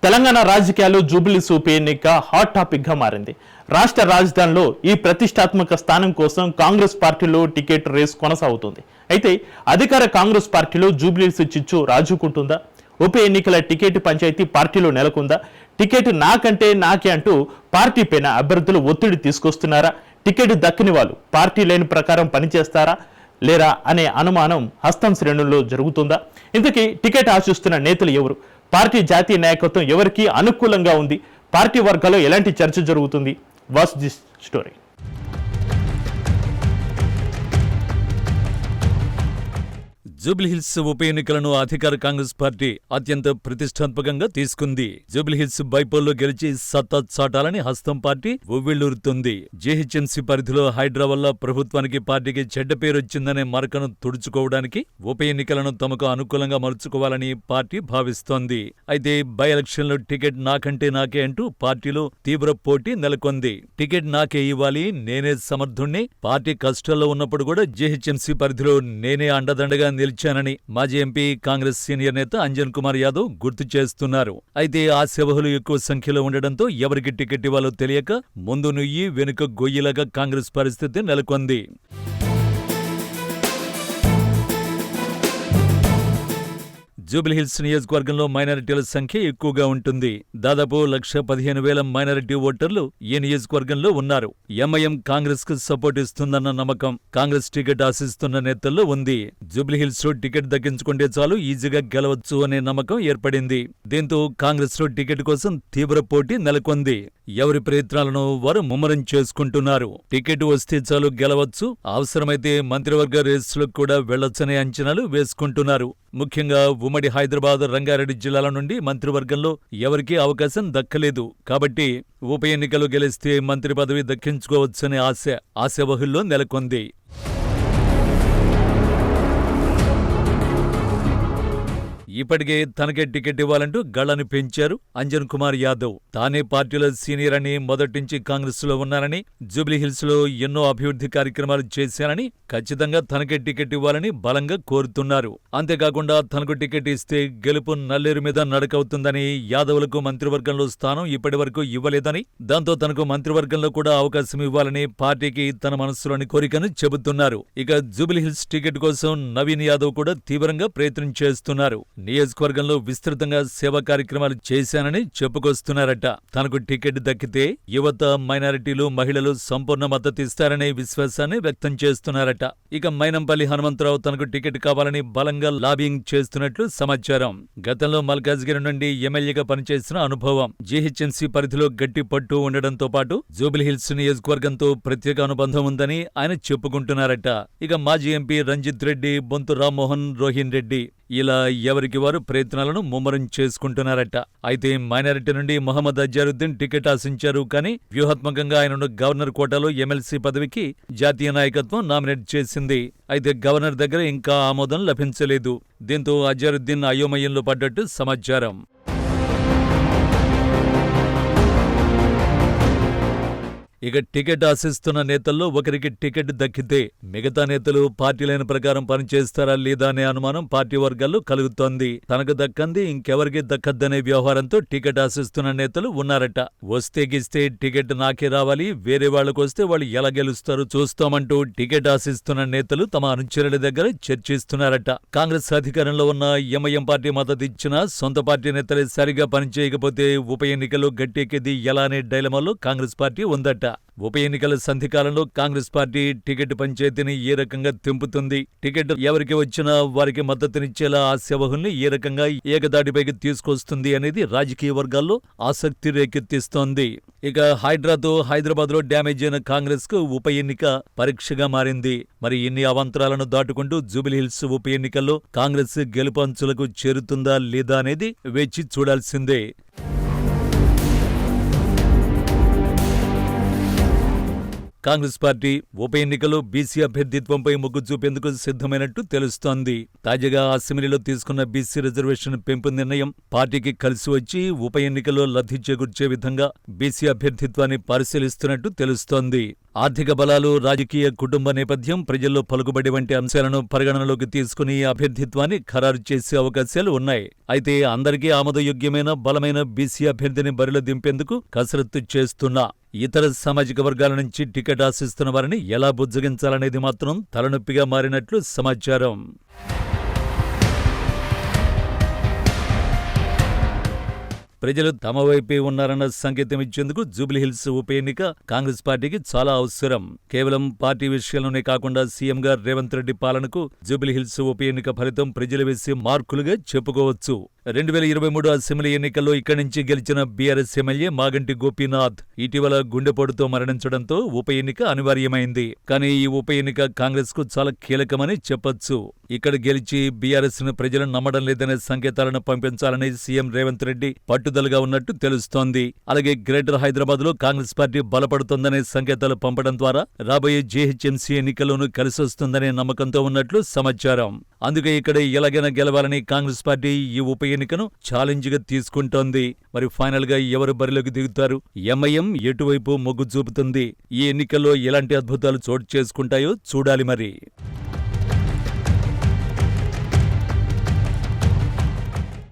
తెలంగాణ రాజకీయాల్లో జూబ్లీస్ ఉప ఎన్నిక హాట్ టాపిక్ గా మారింది. రాష్ట్ర రాజధానిలో ఈ ప్రతిష్టాత్మక స్థానం కోసం కాంగ్రెస్ పార్టీలో టికెట్ రేస్ కొనసాగుతుంది. అయితే అధికార కాంగ్రెస్ పార్టీలో జూబ్లీస్ చిచ్చు రాజుకుంటుందా? ఉప ఎన్నికల టికెట్ పంచాయతీ పార్టీలో నెలకొందా? టికెట్ నాకంటే నాకే అంటూ పార్టీ పైన అభ్యర్థులు ఒత్తిడి తీసుకొస్తున్నారా? టికెట్ దక్కని వాళ్ళు పార్టీ లేని ప్రకారం పనిచేస్తారా లేరా అనే అనుమానం హస్తం శ్రేణుల్లో జరుగుతుందా? ఇంతకీ టికెట్ ఆశిస్తున్న నేతలు ఎవరు? పార్టీ జాతీయ నాయకత్వం ఎవరికి అనుకూలంగా ఉంది? పార్టీ వర్గాల్లో ఎలాంటి చర్చ జరుగుతుంది? Watch this story. జూబ్లీహిల్స్ ఉప ఎన్నికలను అధికార కాంగ్రెస్ పార్టీ అత్యంత ప్రతిష్టాత్మకంగా తీసుకుంది. జూబ్లీహిల్స్ బైపోల్లో గెలిచి సత్తా చాటాలని హస్తం పార్టీ ఉవ్విళ్లూరుతుంది. జీహెచ్ఎంసీ పరిధిలో హైడ్రా వల్ల ప్రభుత్వానికి పార్టీకి చెడ్డ పేరొచ్చిందనే మరకను తుడుచుకోవడానికి ఉప ఎన్నికలను తమకు అనుకూలంగా మలుచుకోవాలని పార్టీ భావిస్తోంది. అయితే బై ఎలక్షన్లో టికెట్ నాకంటే నాకే అంటూ పార్టీలో తీవ్ర పోటీ నెలకొంది. టికెట్ నాకే ఇవ్వాలి, నేనే సమర్థుణ్ణి, పార్టీ కష్టాల్లో ఉన్నప్పుడు కూడా జీహెచ్ఎంసీ పరిధిలో నేనే అండదండగా నిలిచానని మాజీ ఎంపీ కాంగ్రెస్ సీనియర్ నేత అంజన్ కుమార్ యాదవ్ గుర్తు చేస్తున్నారు. అయితే ఆశావహులు ఎక్కువ సంఖ్యలో ఉండడంతో ఎవరికి టికెట్ ఇవ్వాలో తెలియక ముందు నుయ్యి వెనుక గొయ్యిలాగా కాంగ్రెస్ పరిస్థితి నెలకొంది. జూబ్లీహిల్స్ నియోజకవర్గంలో మైనారిటీల సంఖ్య ఎక్కువగా ఉంటుంది. దాదాపు 1,15,000 మైనారిటీ ఓటర్లు ఈ నియోజకవర్గంలో ఉన్నారు. ఎంఐఎం కాంగ్రెస్ కు సపోర్ట్ ఇస్తుందన్న నమ్మకం కాంగ్రెస్ టికెట్ ఆశిస్తున్న నేతల్లో ఉంది. జూబ్లీహిల్స్ లో టికెట్ దక్కించుకుంటే చాలు ఈజీగా గెలవచ్చు అనే నమ్మకం ఏర్పడింది. దీంతో కాంగ్రెస్ లో టికెట్ కోసం తీవ్ర పోటీ నెలకొంది. ఎవరి ప్రయత్నాలను వారు ముమ్మరం చేసుకుంటున్నారు. టికెట్ వస్తే చాలు గెలవచ్చు, అవసరమైతే మంత్రివర్గ రేసులకు కూడా వెళ్లొచ్చనే అంచనాలు వేసుకుంటున్నారు. ముఖ్యంగా ఉమ్మడి హైదరాబాద్, రంగారెడ్డి జిల్లాల నుండి మంత్రివర్గంలో ఎవరికీ అవకాశం దక్కలేదు. కాబట్టి ఉప ఎన్నికలు గెలిస్తే మంత్రి పదవి దక్కించుకోవచ్చనే ఆశావహుల్లో నెలకొంది. ఇప్పటికే తనకే టికెట్ ఇవ్వాలంటూ గళ్లను పెంచారు అంజన్ కుమార్ యాదవ్. తానే పార్టీలో సీనియర్ అని, మొదటించి కాంగ్రెస్ లో ఉన్నారని, జూబ్లీహిల్స్ లో ఎన్నో అభివృద్ధి కార్యక్రమాలు చేశారని, ఖచ్చితంగా తనకే టికెట్ ఇవ్వాలని బలంగా కోరుతున్నారు. అంతేకాకుండా తనకు టికెట్ ఇస్తే గెలుపు నల్లేరు మీద నడకవుతుందని, యాదవ్లకు మంత్రివర్గంలో స్థానం ఇప్పటి వరకు ఇవ్వలేదని, దాంతో తనకు మంత్రివర్గంలో కూడా అవకాశం ఇవ్వాలని పార్టీకి తన మనసులోని కోరికను చెబుతున్నారు. ఇక జూబ్లీహిల్స్ టికెట్ కోసం నవీన్ యాదవ్ కూడా తీవ్రంగా ప్రయత్నం చేస్తున్నారు. నియోజకవర్గంలో విస్తృతంగా సేవా కార్యక్రమాలు చేశానని చెప్పుకొస్తున్నారట. తనకు టికెట్ దక్కితే యువత, మైనారిటీలు, మహిళలు సంపూర్ణ మద్దతిస్తారనే విశ్వాసాన్ని వ్యక్తం చేస్తున్నారట. ఇక మైనంపల్లి హనుమంతరావు తనకు టికెట్ కావాలని బలంగా లాబింగ్ చేస్తున్నట్లు సమాచారం. గతంలో మల్కాజ్గిరి నుండి ఎమ్మెల్యేగా పనిచేసిన అనుభవం, జీహెచ్ఎంసీ పరిధిలో గట్టి పట్టు ఉండడంతో పాటు జూబ్లీహిల్స్ నియోజకవర్గంతో ప్రత్యేక అనుబంధం ఉందని ఆయన చెప్పుకుంటున్నారట. ఇక మాజీ ఎంపీ రంజిత్ రెడ్డి, బొంతు రామ్మోహన్, రోహిన్ రెడ్డి ఇలా ఎవరికి వారు ప్రయత్నాలను ముమ్మరం చేసుకుంటున్నారట. అయితే మైనారిటీ నుండి మొహమ్మద్ అజారుద్దీన్ టికెట్ ఆశించారు. కానీ వ్యూహాత్మకంగా ఆయనను గవర్నర్ కోటాలో ఎమ్మెల్సీ పదవికి జాతీయ నాయకత్వం నామినేట్ చేసింది. అయితే గవర్నర్ దగ్గర ఇంకా ఆమోదం లభించలేదు. దీంతో అజారుద్దీన్ అయోమయంలో పడ్డట్టు సమాచారం. ఇక టికెట్ ఆశిస్తున్న నేతల్లో ఒకరికి టికెట్ దక్కితే మిగతా నేతలు పార్టీ లేని ప్రకారం పనిచేస్తారా లేదా అనే అనుమానం పార్టీ వర్గాల్లో కలుగుతోంది. తనకు దక్కంది ఇంకెవరికి దక్కద్దనే వ్యవహారంతో టికెట్ ఆశిస్తున్న నేతలు ఉన్నారట. వస్తే గిస్తే టికెట్ నాకే రావాలి, వేరే వాళ్లకొస్తే వాళ్ళు ఎలా గెలుస్తారో చూస్తామంటూ టికెట్ ఆశిస్తున్న నేతలు తమ అనుచరుల దగ్గర చర్చిస్తున్నారట. కాంగ్రెస్ అధికారంలో ఉన్న ఎంఐఎం పార్టీ మద్దతిచ్చినా సొంత పార్టీ నేతలే సరిగా పనిచేయకపోతే ఉప ఎన్నికల్లో గట్టెక్కేది ఎలా అనే డైలమాలో కాంగ్రెస్ పార్టీ ఉందట. ఉప ఎన్నికల సంధికాలంలో కాంగ్రెస్ పార్టీ టికెట్ పంచాయతీని ఏ రకంగా తెంపుతుంది, టికెట్ ఎవరికి వచ్చినా వారికి మద్దతునిచ్చేలా ఆశావహుల్ని ఏ రకంగా ఏకదాటిపైకి తీసుకొస్తుంది అనేది రాజకీయ వర్గాల్లో ఆసక్తి రేకెత్తిస్తోంది. ఇక హైడ్రాతో హైదరాబాద్ లో డ్యామేజ్ అయిన కాంగ్రెస్ కు ఉప ఎన్నిక పరీక్షగా మారింది. మరి ఇన్ని అవాంతరాలను దాటుకుంటూ జూబ్లీహిల్స్ ఉప ఎన్నికల్లో కాంగ్రెస్ గెలుపు అంచులకు చేరుతుందా లేదా అనేది వేచి చూడాల్సిందే. కాంగ్రెస్ పార్టీ ఉప ఎన్నికలో బీసీ అభ్యర్థిత్వంపై మొగ్గు చూపేందుకు సిద్ధమైనట్టు తెలుస్తోంది. తాజాగా అసెంబ్లీలో తీసుకున్న బీసీ రిజర్వేషన్ పెంపు నిర్ణయం పార్టీకి కలిసి వచ్చి ఉప ఎన్నికల్లో లబ్ధి చేకూర్చే విధంగా బీసీ అభ్యర్థిత్వాన్ని పరిశీలిస్తున్నట్టు తెలుస్తోంది. ఆర్థిక బలాలు, రాజకీయ కుటుంబ నేపథ్యం, ప్రజల్లో పలుకుబడి వంటి అంశాలను పరిగణనలోకి తీసుకుని అభ్యర్థిత్వాన్ని ఖరారు చేసే అవకాశాలు ఉన్నాయి. అయితే అందరికీ ఆమోదయోగ్యమైన బలమైన బీసీ అభ్యర్థిని బరిలో దింపేందుకు కసరత్తు చేస్తున్న ఇతర సామాజిక వర్గాల నుంచి టికెట్ ఆశిస్తున్న వారిని ఎలా బుజ్జగించాలనేది మాత్రం తలనొప్పిగా మారినట్లు సమాచారం. ప్రజలు తమ వైపే ఉన్నారన్న సంకేతం ఇచ్చేందుకు జూబ్లీహిల్స్ ఉప ఎన్నిక కాంగ్రెస్ పార్టీకి చాలా అవసరం. కేవలం పార్టీ విషయాల్లోనే కాకుండా సీఎంగా రేవంత్ రెడ్డి పాలనకు జూబ్లీహిల్స్ ఉప ఎన్నిక ఫలితం ప్రజలు వేసే మార్కులుగా చెప్పుకోవచ్చు. 2023 అసెంబ్లీ ఎన్నికల్లో ఇక్కడి నుంచి గెలిచిన బీఆర్ఎస్ ఎమ్మెల్యే మాగంటి గోపీనాథ్ ఇటీవల గుండెపోటుతో మరణించడంతో ఉప ఎన్నిక అనివార్యమైంది. కానీ ఈ ఉప ఎన్నిక కాంగ్రెస్ కు చాలా కీలకమని చెప్పొచ్చు. ఇక్కడ గెలిచి బీఆర్ఎస్ ను ప్రజలు నమ్మడం లేదనే సంకేతాలను పంపించాలని సీఎం రేవంత్ రెడ్డి పట్టుదలగా ఉన్నట్టు తెలుస్తోంది. అలాగే గ్రేటర్ హైదరాబాద్ లో కాంగ్రెస్ పార్టీ బలపడుతోందనే సంకేతాలు పంపడం ద్వారా రాబోయే జీహెచ్ఎంసీ ఎన్నికల్లోనూ కలిసొస్తుందనే నమ్మకంతో ఉన్నట్లు సమాచారం. అందుకే ఇక్కడ ఎలాగైనా గెలవాలని కాంగ్రెస్ పార్టీ ఈ ఉప ఎన్నికను ఛాలెంజ్ గా తీసుకుంటోంది. మరి ఫైనల్ గా ఎవరు బరిలోకి దిగుతారు? ఎంఐఎం ఎటువైపు మొగ్గు చూపుతుంది? ఈ ఎన్నికల్లో ఎలాంటి అద్భుతాలు చోటు చేసుకుంటాయో చూడాలి మరి.